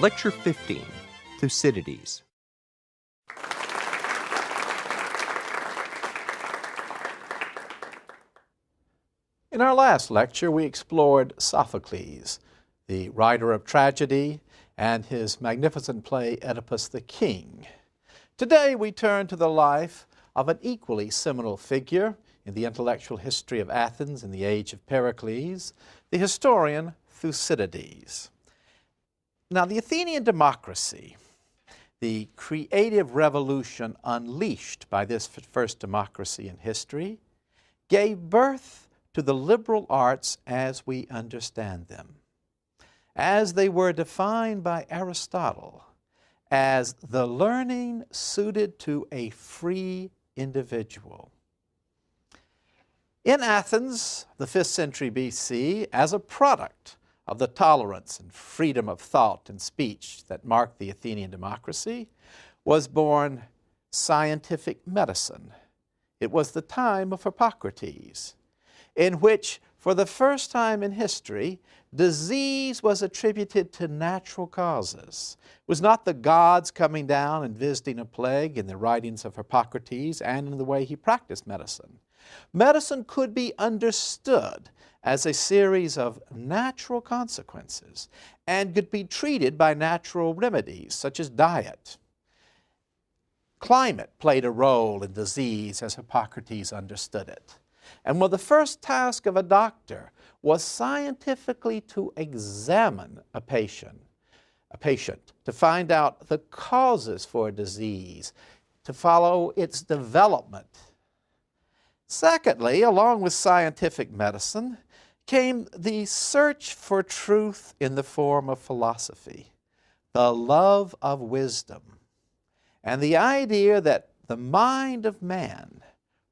Lecture 15, Thucydides. In our last lecture, we explored Sophocles, the writer of tragedy, and his magnificent play, Oedipus the King. Today, we turn to the life of an equally seminal figure in the intellectual history of Athens in the age of Pericles, the historian Thucydides. Now, the Athenian democracy, the creative revolution unleashed by this first democracy in history, gave birth to the liberal arts as we understand them, as they were defined by Aristotle as the learning suited to a free individual. In Athens, the 5th century BC, as a product of the tolerance and freedom of thought and speech that marked the Athenian democracy, was born scientific medicine. It was the time of Hippocrates, in which, for the first time in history, disease was attributed to natural causes. It was not the gods coming down and visiting a plague in the writings of Hippocrates and in the way he practiced medicine. Medicine could be understood as a series of natural consequences and could be treated by natural remedies such as diet. Climate played a role in disease as Hippocrates understood it. And well, the first task of a doctor was scientifically to examine a patient, to find out the causes for a disease, to follow its development. Secondly, along with scientific medicine, came the search for truth in the form of philosophy, the love of wisdom, and the idea that the mind of man,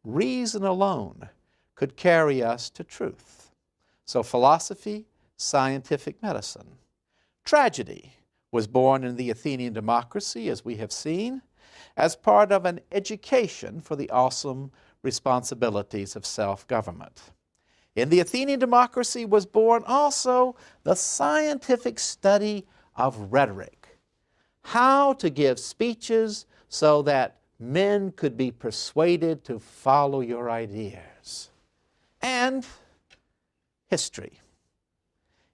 reason alone, could carry us to truth. So philosophy, scientific medicine. Tragedy was born in the Athenian democracy, as we have seen, as part of an education for the awesome responsibilities of self-government. In the Athenian democracy was born also the scientific study of rhetoric, how to give speeches so that men could be persuaded to follow your ideas. And history.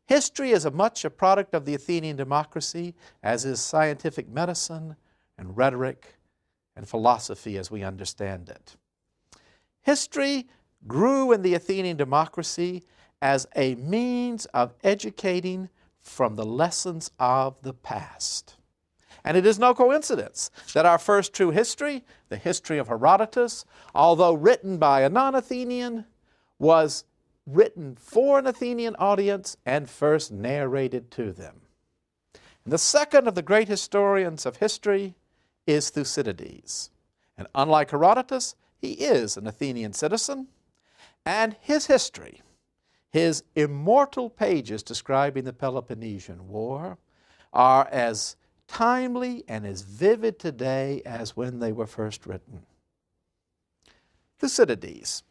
History is as much a product of the Athenian democracy as is scientific medicine and rhetoric and philosophy as we understand it. History grew in the Athenian democracy as a means of educating from the lessons of the past. And it is no coincidence that our first true history, the history of Herodotus, although written by a non-Athenian, was written for an Athenian audience and first narrated to them. And the second of the great historians of history is Thucydides. And unlike Herodotus, he is an Athenian citizen, and his history, his immortal pages describing the Peloponnesian War, are as timely and as vivid today as when they were first written. Thucydides.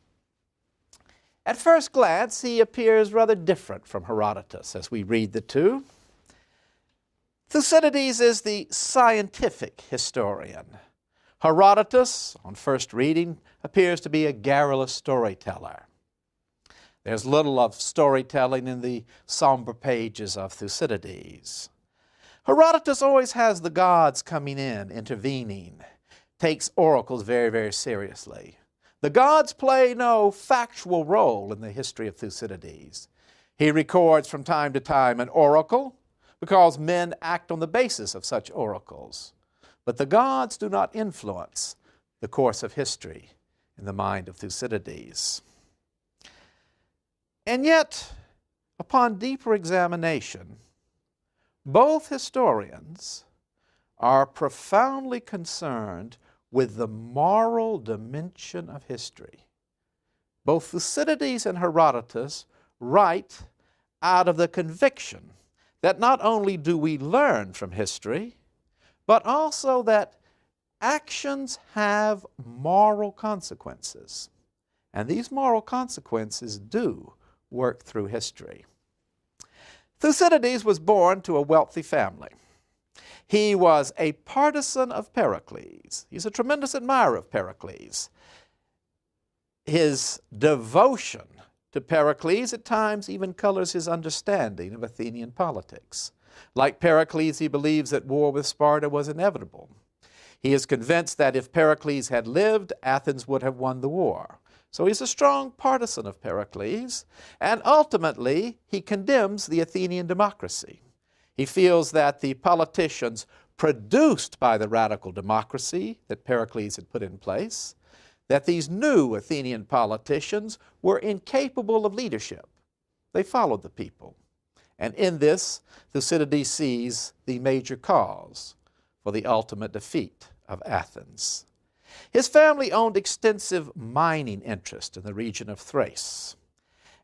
At first glance, he appears rather different from Herodotus as we read the two. Thucydides is the scientific historian. Herodotus, on first reading, appears to be a garrulous storyteller. There's little of storytelling in the somber pages of Thucydides. Herodotus always has the gods coming in, intervening, takes oracles very, very seriously. The gods play no factual role in the history of Thucydides. He records from time to time an oracle because men act on the basis of such oracles. But the gods do not influence the course of history in the mind of Thucydides. And yet, upon deeper examination, both historians are profoundly concerned with the moral dimension of history. Both Thucydides and Herodotus write out of the conviction that not only do we learn from history, but also that actions have moral consequences. And these moral consequences do work through history. Thucydides was born to a wealthy family. He was a partisan of Pericles. He's a tremendous admirer of Pericles. His devotion to Pericles at times even colors his understanding of Athenian politics. Like Pericles, he believes that war with Sparta was inevitable. He is convinced that if Pericles had lived, Athens would have won the war. So he's a strong partisan of Pericles, and ultimately he condemns the Athenian democracy. He feels that the politicians produced by the radical democracy that Pericles had put in place, that these new Athenian politicians were incapable of leadership. They followed the people. And in this, Thucydides sees the major cause for the ultimate defeat of Athens. His family owned extensive mining interests in the region of Thrace.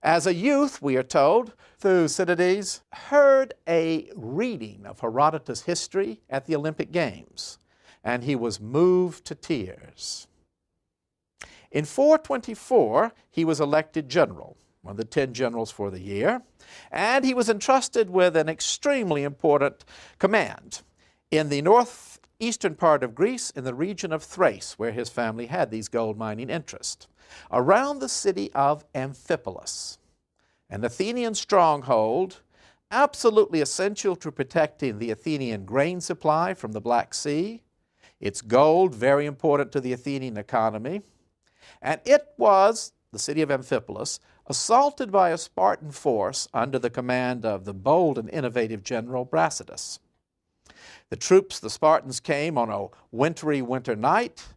As a youth, we are told, Thucydides heard a reading of Herodotus' history at the Olympic Games, and he was moved to tears. In 424, he was elected general, one of the 10 generals for the year, and he was entrusted with an extremely important command in the northeastern part of Greece, in the region of Thrace, where his family had these gold mining interests, around the city of Amphipolis, an Athenian stronghold absolutely essential to protecting the Athenian grain supply from the Black Sea. Its gold, very important to the Athenian economy. And it was, the city of Amphipolis, assaulted by a Spartan force under the command of the bold and innovative general Brasidas. The troops, the Spartans, came on a wintry winter night,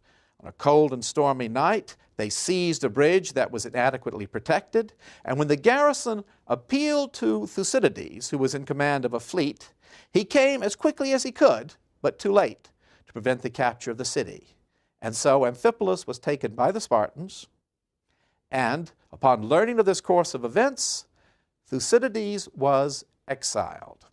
on a cold and stormy night. They seized a bridge that was inadequately protected, and when the garrison appealed to Thucydides, who was in command of a fleet, he came as quickly as he could, but too late, to prevent the capture of the city. And so Amphipolis was taken by the Spartans, and upon learning of this course of events, Thucydides was exiled.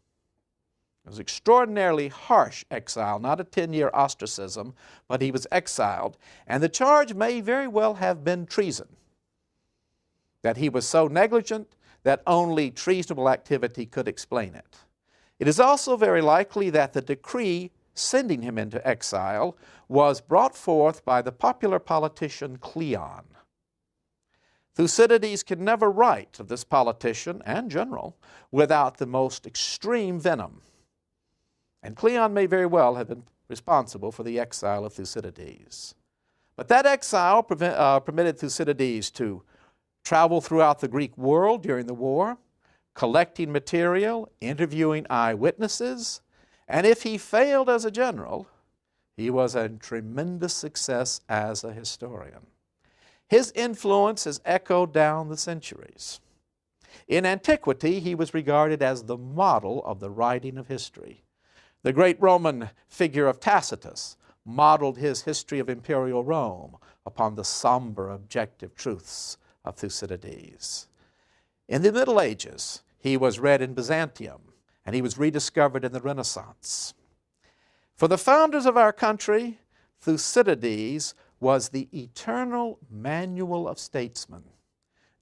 It was extraordinarily harsh exile, not a 10-year ostracism, but he was exiled. And the charge may very well have been treason, that he was so negligent that only treasonable activity could explain it. It is also very likely that the decree sending him into exile was brought forth by the popular politician Cleon. Thucydides can never write of this politician and general without the most extreme venom. And Cleon may very well have been responsible for the exile of Thucydides. But that exile permitted Thucydides to travel throughout the Greek world during the war, collecting material, interviewing eyewitnesses, and if he failed as a general, he was a tremendous success as a historian. His influence has echoed down the centuries. In antiquity, he was regarded as the model of the writing of history. The great Roman figure of Tacitus modeled his history of imperial Rome upon the somber, objective truths of Thucydides. In the Middle Ages, he was read in Byzantium, and he was rediscovered in the Renaissance. For the founders of our country, Thucydides was the eternal manual of statesmen.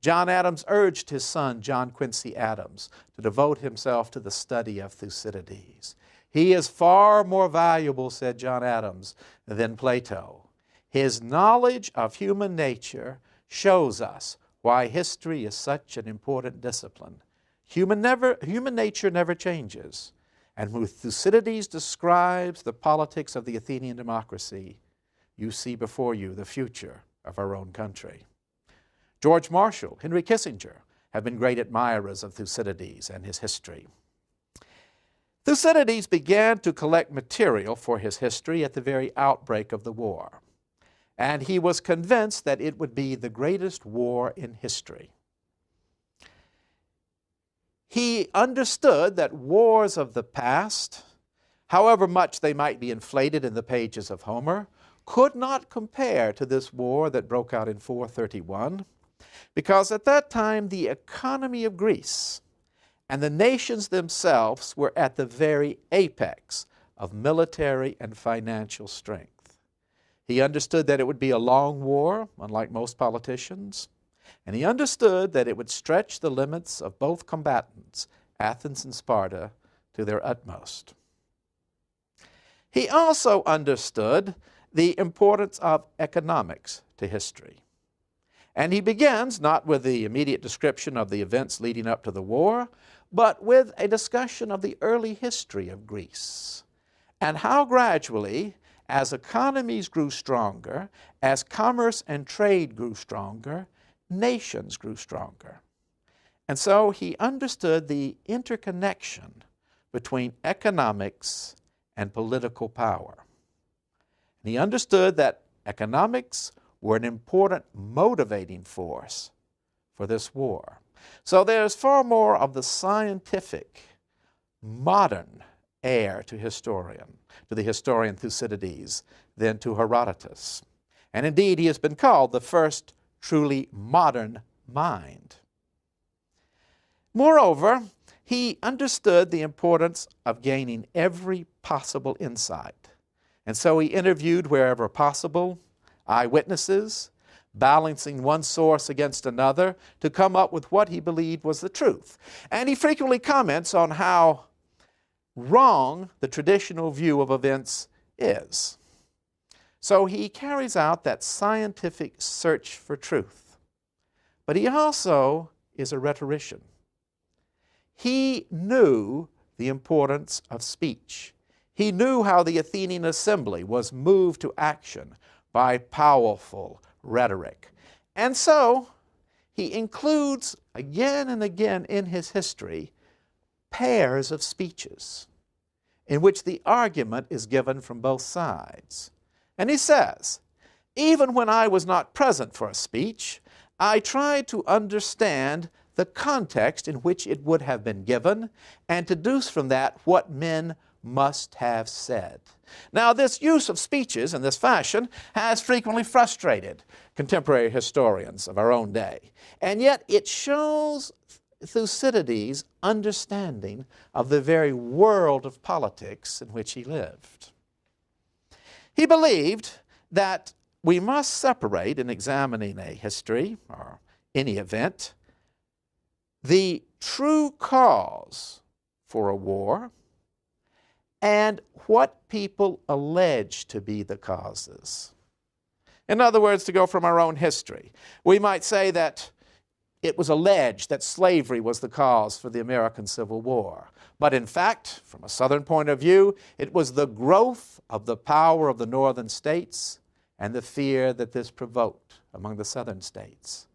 John Adams urged his son, John Quincy Adams, to devote himself to the study of Thucydides. He is far more valuable, said John Adams, than Plato. His knowledge of human nature shows us why history is such an important discipline. Human nature never changes. And when Thucydides describes the politics of the Athenian democracy, you see before you the future of our own country. George Marshall, Henry Kissinger have been great admirers of Thucydides and his history. Thucydides began to collect material for his history at the very outbreak of the war, and he was convinced that it would be the greatest war in history. He understood that wars of the past, however much they might be inflated in the pages of Homer, could not compare to this war that broke out in 431, because at that time the economy of Greece and the nations themselves were at the very apex of military and financial strength. He understood that it would be a long war, unlike most politicians, and he understood that it would stretch the limits of both combatants, Athens and Sparta, to their utmost. He also understood the importance of economics to history. And he begins not with the immediate description of the events leading up to the war, but with a discussion of the early history of Greece and how gradually, as economies grew stronger, as commerce and trade grew stronger, nations grew stronger. And so he understood the interconnection between economics and political power. And he understood that economics were an important motivating force for this war. So there's far more of the scientific, modern air to the historian Thucydides than to Herodotus. And indeed, he has been called the first truly modern mind. Moreover, he understood the importance of gaining every possible insight. And so he interviewed wherever possible eyewitnesses, balancing one source against another to come up with what he believed was the truth. And he frequently comments on how wrong the traditional view of events is. So he carries out that scientific search for truth. But he also is a rhetorician. He knew the importance of speech. He knew how the Athenian assembly was moved to action by powerful rhetoric. And so he includes again and again in his history pairs of speeches in which the argument is given from both sides. And he says, even when I was not present for a speech, I tried to understand the context in which it would have been given and deduce from that what men must have said. Now, this use of speeches in this fashion has frequently frustrated contemporary historians of our own day, and yet it shows Thucydides' understanding of the very world of politics in which he lived. He believed that we must separate, in examining a history or any event, the true cause for a war and what people allege to be the causes. In other words, to go from our own history, we might say that it was alleged that slavery was the cause for the American Civil War. But in fact, from a Southern point of view, it was the growth of the power of the Northern states and the fear that this provoked among the Southern states.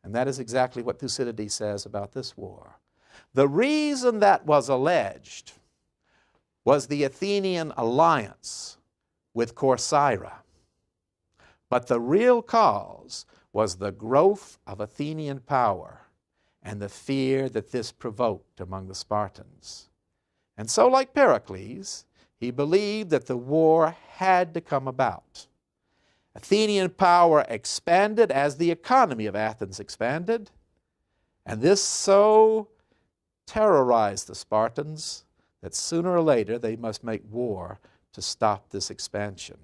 And that is exactly what Thucydides says about this war. The reason that was alleged was the Athenian alliance with Corcyra. But the real cause was the growth of Athenian power and the fear that this provoked among the Spartans. And so, like Pericles, he believed that the war had to come about. Athenian power expanded as the economy of Athens expanded, and this so terrorized the Spartans that sooner or later they must make war to stop this expansion.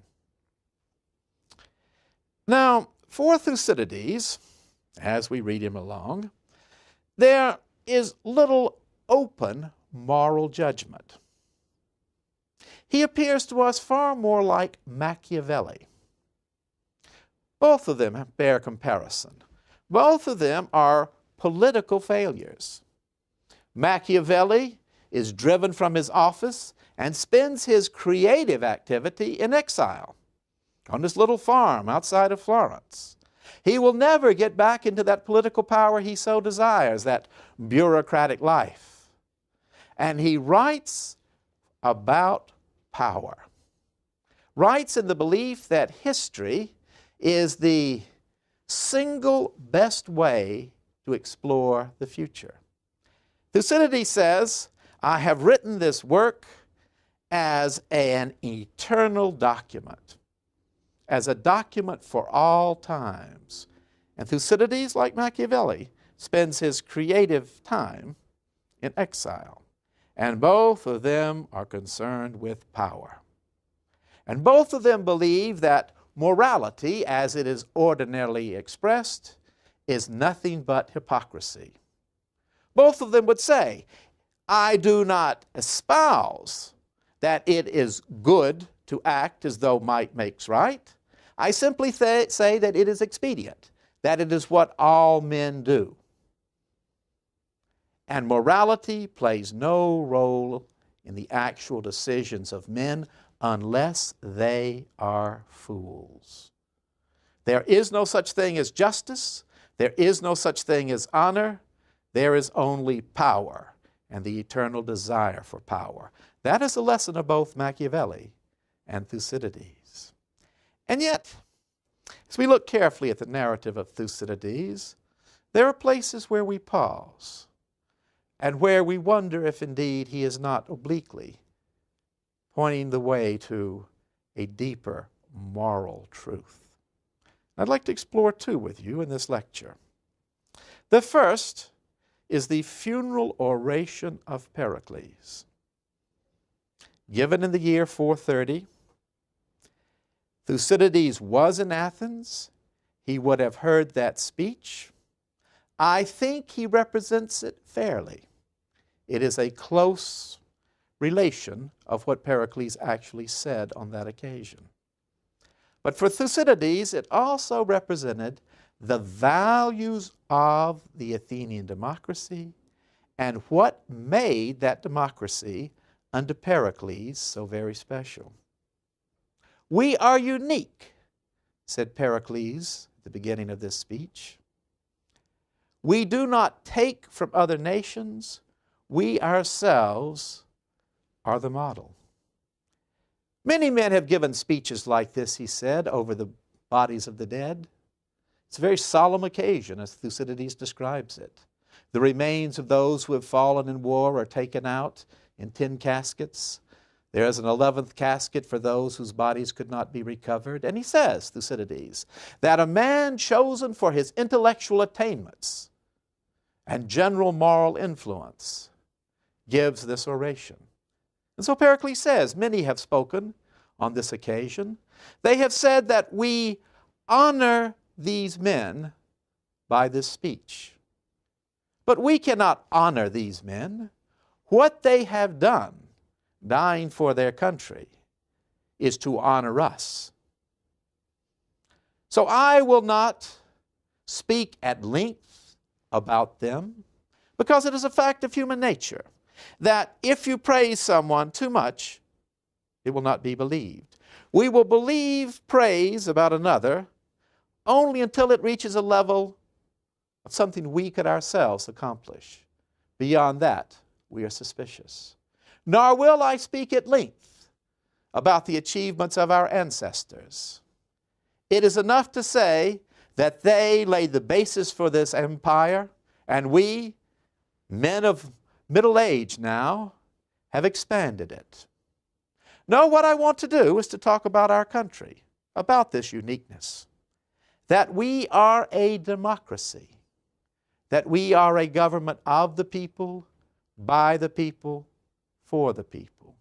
Now, for Thucydides, as we read him along, there is little open moral judgment. He appears to us far more like Machiavelli. Both of them bear comparison. Both of them are political failures. Machiavelli is driven from his office and spends his creative activity in exile on this little farm outside of Florence. He will never get back into that political power he so desires, that bureaucratic life. And he writes about power. Writes in the belief that history is the single best way to explore the future. Thucydides says, I have written this work as an eternal document, as a document for all times. And Thucydides, like Machiavelli, spends his creative time in exile. And both of them are concerned with power. And both of them believe that morality, as it is ordinarily expressed, is nothing but hypocrisy. Both of them would say, I do not espouse that it is good to act as though might makes right. I simply say that it is expedient, that it is what all men do. And morality plays no role in the actual decisions of men unless they are fools. There is no such thing as justice. There is no such thing as honor. There is only power and the eternal desire for power. That is the lesson of both Machiavelli and Thucydides. And yet, as we look carefully at the narrative of Thucydides, there are places where we pause and where we wonder if indeed he is not obliquely pointing the way to a deeper moral truth. I'd like to explore two with you in this lecture. The first is the funeral oration of Pericles. Given in the year 430, Thucydides was in Athens. He would have heard that speech. I think he represents it fairly. It is a close relation of what Pericles actually said on that occasion. But for Thucydides, it also represented the values of the Athenian democracy and what made that democracy under Pericles so very special. We are unique, said Pericles at the beginning of this speech. We do not take from other nations. We ourselves are the model. Many men have given speeches like this, he said, over the bodies of the dead. It's a very solemn occasion, as Thucydides describes it. The remains of those who have fallen in war are taken out in 10 caskets. There is an 11th casket for those whose bodies could not be recovered. And he says, Thucydides, that a man chosen for his intellectual attainments and general moral influence gives this oration. And so Pericles says, many have spoken on this occasion. They have said that we honor these men by this speech. But we cannot honor these men. What they have done, dying for their country, is to honor us. So I will not speak at length about them, because it is a fact of human nature that if you praise someone too much, it will not be believed. We will believe praise about another only until it reaches a level of something we could ourselves accomplish. Beyond that, we are suspicious. Nor will I speak at length about the achievements of our ancestors. It is enough to say that they laid the basis for this empire, and we, men of middle age now, have expanded it. No, what I want to do is to talk about our country, about this uniqueness, that we are a democracy, that we are a government of the people, by the people, for the people,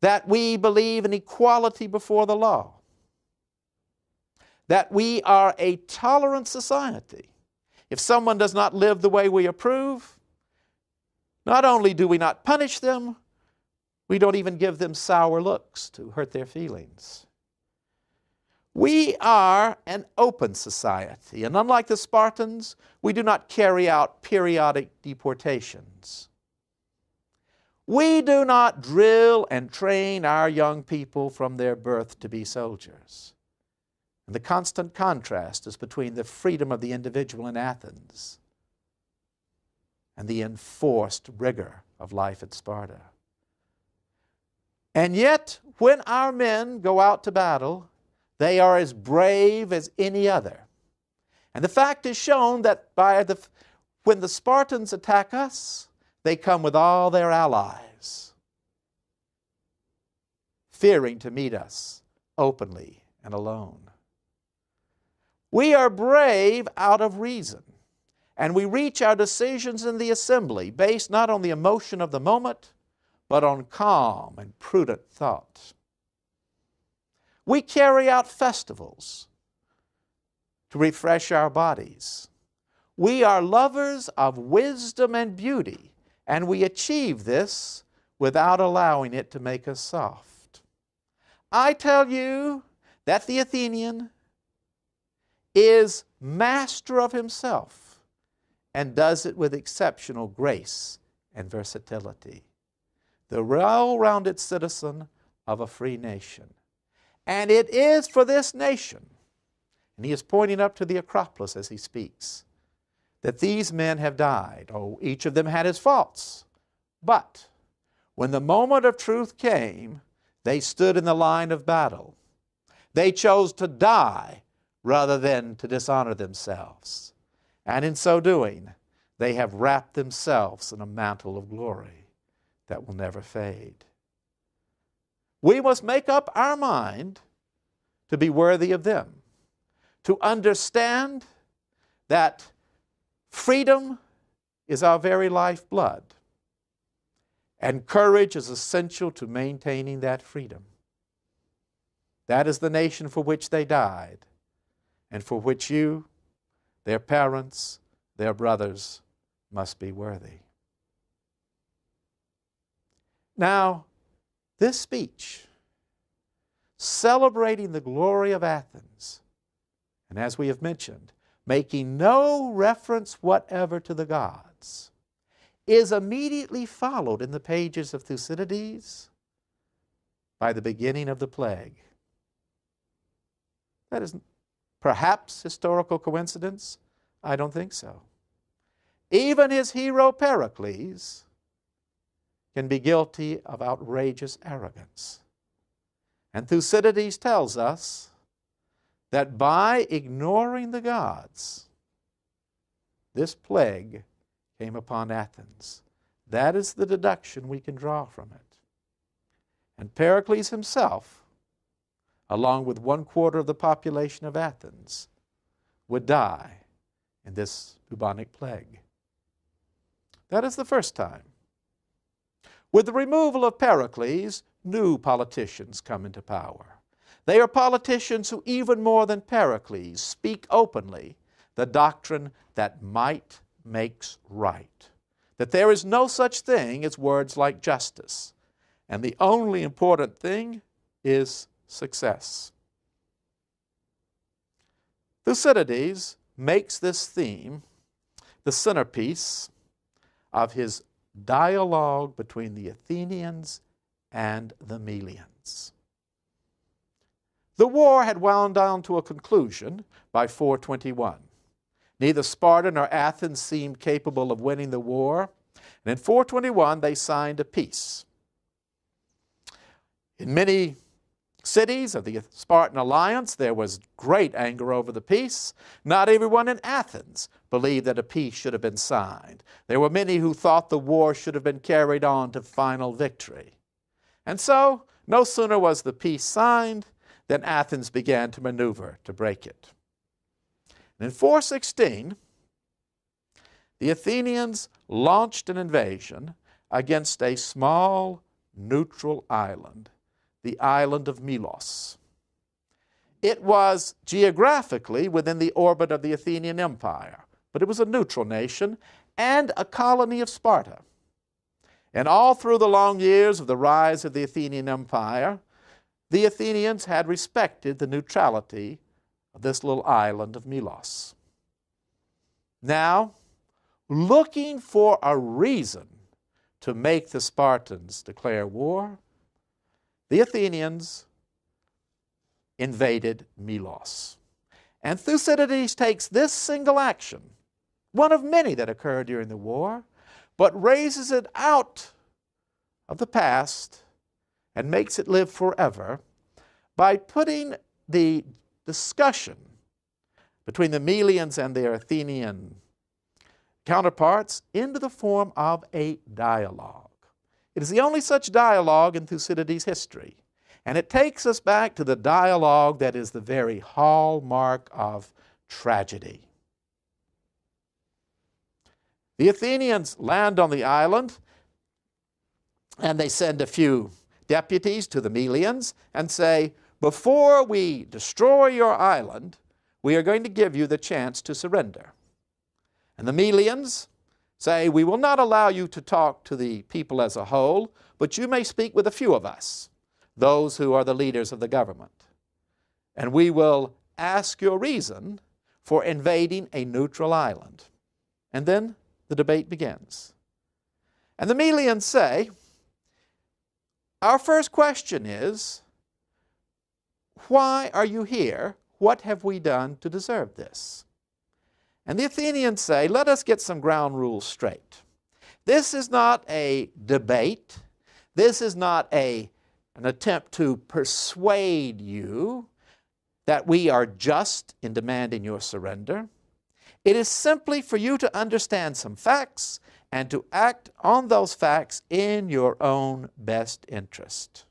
that we believe in equality before the law, that we are a tolerant society. If someone does not live the way we approve, not only do we not punish them, we don't even give them sour looks to hurt their feelings. We are an open society, and unlike the Spartans, we do not carry out periodic deportations. We do not drill and train our young people from their birth to be soldiers. And the constant contrast is between the freedom of the individual in Athens and the enforced rigor of life at Sparta. And yet, when our men go out to battle, they are as brave as any other. And the fact is shown that when the Spartans attack us, they come with all their allies, fearing to meet us openly and alone. We are brave out of reason, and we reach our decisions in the assembly based not on the emotion of the moment, but on calm and prudent thought. We carry out festivals to refresh our bodies. We are lovers of wisdom and beauty, and we achieve this without allowing it to make us soft. I tell you that the Athenian is master of himself and does it with exceptional grace and versatility. The well-rounded citizen of a free nation. And it is for this nation, and he is pointing up to the Acropolis as he speaks, that these men have died. Oh, each of them had his faults. But when the moment of truth came, they stood in the line of battle. They chose to die rather than to dishonor themselves. And in so doing, they have wrapped themselves in a mantle of glory that will never fade. We must make up our mind to be worthy of them, to understand that freedom is our very lifeblood, and courage is essential to maintaining that freedom. That is the nation for which they died, and for which you, their parents, their brothers, must be worthy. Now, this speech, celebrating the glory of Athens, and as we have mentioned, making no reference whatever to the gods, is immediately followed in the pages of Thucydides by the beginning of the plague. That is perhaps historical coincidence? I don't think so. Even his hero Pericles can be guilty of outrageous arrogance. And Thucydides tells us that by ignoring the gods, this plague came upon Athens. That is the deduction we can draw from it. And Pericles himself, along with 1/4 of the population of Athens, would die in this bubonic plague. That is the first time. With the removal of Pericles, new politicians come into power. They are politicians who, even more than Pericles, speak openly the doctrine that might makes right, that there is no such thing as words like justice, and the only important thing is success. Thucydides makes this theme the centerpiece of his dialogue between the Athenians and the Melians. The war had wound down to a conclusion by 421. Neither Sparta nor Athens seemed capable of winning the war, and in 421 they signed a peace. In many cities of the Spartan alliance, there was great anger over the peace. Not everyone in Athens believed that a peace should have been signed. There were many who thought the war should have been carried on to final victory. And so, no sooner was the peace signed than Athens began to maneuver to break it. And in 416, the Athenians launched an invasion against a small neutral island, the island of Melos. It was geographically within the orbit of the Athenian Empire, but it was a neutral nation and a colony of Sparta. And all through the long years of the rise of the Athenian Empire, the Athenians had respected the neutrality of this little island of Melos. Now, looking for a reason to make the Spartans declare war, the Athenians invaded Melos. And Thucydides takes this single action, one of many that occurred during the war, but raises it out of the past and makes it live forever by putting the discussion between the Melians and their Athenian counterparts into the form of a dialogue. It is the only such dialogue in Thucydides' history, and it takes us back to the dialogue that is the very hallmark of tragedy. The Athenians land on the island, and they send a few deputies to the Melians and say, before we destroy your island, we are going to give you the chance to surrender. And the Melians say, we will not allow you to talk to the people as a whole, but you may speak with a few of us. those who are the leaders of the government. And we will ask your reason for invading a neutral island. And then the debate begins. And the Melians say, our first question is, why are you here? What have we done to deserve this? And the Athenians say, let us get some ground rules straight. This is not a debate. This is not an attempt to persuade you that we are just in demanding your surrender. It is simply for you to understand some facts and to act on those facts in your own best interest.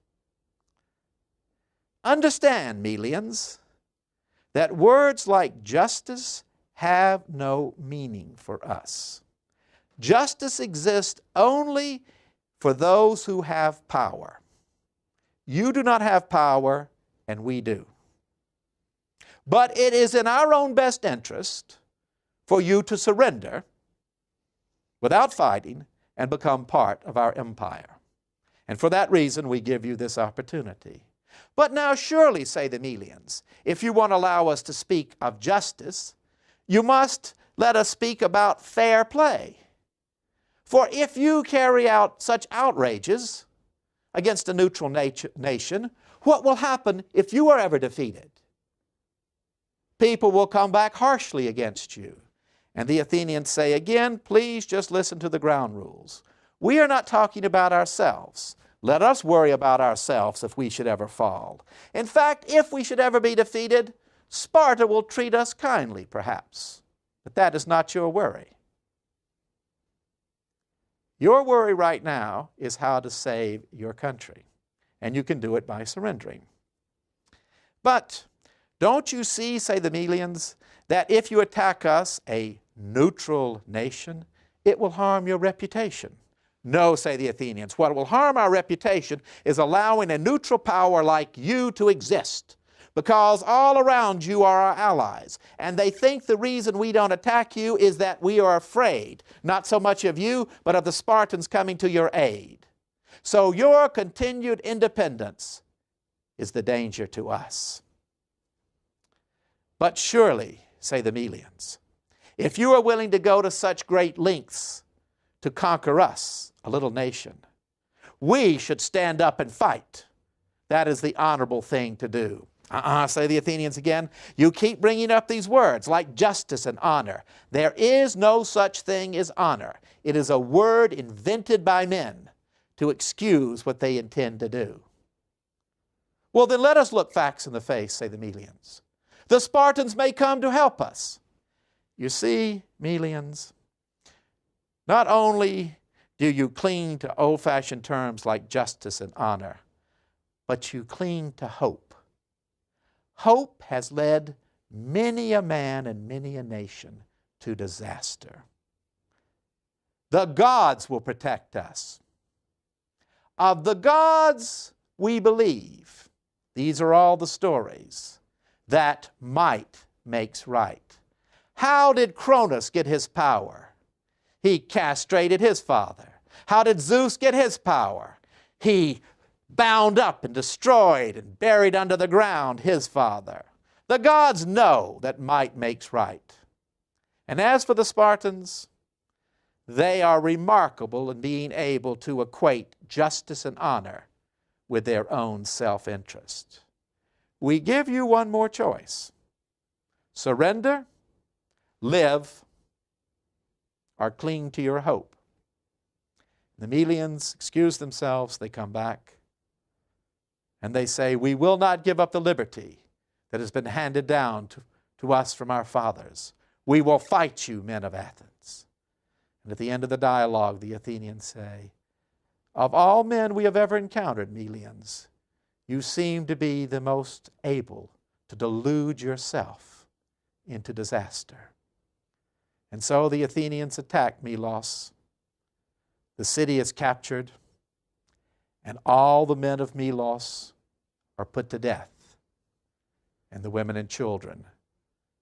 Understand, Melians, that words like justice have no meaning for us. Justice exists only for those who have power. You do not have power, and we do. But it is in our own best interest for you to surrender without fighting and become part of our empire. And for that reason, we give you this opportunity. But now surely, say the Melians, if you want to allow us to speak of justice, you must let us speak about fair play. For if you carry out such outrages against a neutral nation, what will happen if you are ever defeated? People will come back harshly against you. And the Athenians say again, please just listen to the ground rules. We are not talking about ourselves. Let us worry about ourselves if we should ever fall. In fact, if we should ever be defeated, Sparta will treat us kindly, perhaps. But that is not your worry. Your worry right now is how to save your country. And you can do it by surrendering. But don't you see, say the Melians, that if you attack us, a neutral nation, it will harm your reputation? No, say the Athenians. What will harm our reputation is allowing a neutral power like you to exist, because all around you are our allies, and they think the reason we don't attack you is that we are afraid, not so much of you, but of the Spartans coming to your aid. So your continued independence is the danger to us. But surely, say the Melians, if you are willing to go to such great lengths to conquer us, a little nation, we should stand up and fight. That is the honorable thing to do. Say the Athenians again. You keep bringing up these words like justice and honor. There is no such thing as honor. It is a word invented by men to excuse what they intend to do. Well, then let us look facts in the face, say the Melians. The Spartans may come to help us. You see, Melians, not only do you cling to old-fashioned terms like justice and honor, but you cling to hope. Hope has led many a man and many a nation to disaster. The gods will protect us. Of the gods we believe, these are all the stories, that might makes right. How did Cronus get his power? He castrated his father. How did Zeus get his power? He bound up and destroyed and buried under the ground his father. The gods know that might makes right. And as for the Spartans, they are remarkable in being able to equate justice and honor with their own self-interest. We give you one more choice. Surrender, live, or cling to your hope. The Melians excuse themselves. They come back. And they say, we will not give up the liberty that has been handed down to us from our fathers. We will fight you, men of Athens. And at the end of the dialogue, the Athenians say, of all men we have ever encountered, Melians, you seem to be the most able to delude yourself into disaster. And so the Athenians attack Melos. The city is captured, and all the men of Melos are put to death, and the women and children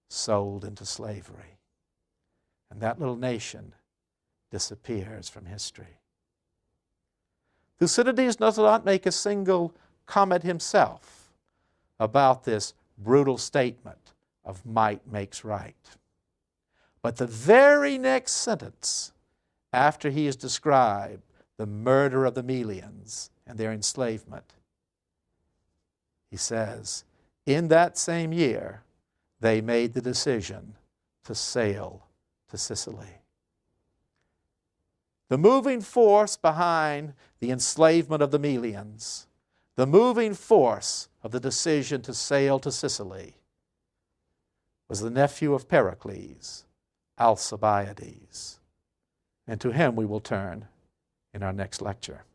sold into slavery. And that little nation disappears from history. Thucydides does not make a single comment himself about this brutal statement of might makes right. But the very next sentence, after he has described the murder of the Melians and their enslavement, he says, in that same year, they made the decision to sail to Sicily. The moving force behind the enslavement of the Melians, the moving force of the decision to sail to Sicily, was the nephew of Pericles, Alcibiades. And to him we will turn in our next lecture.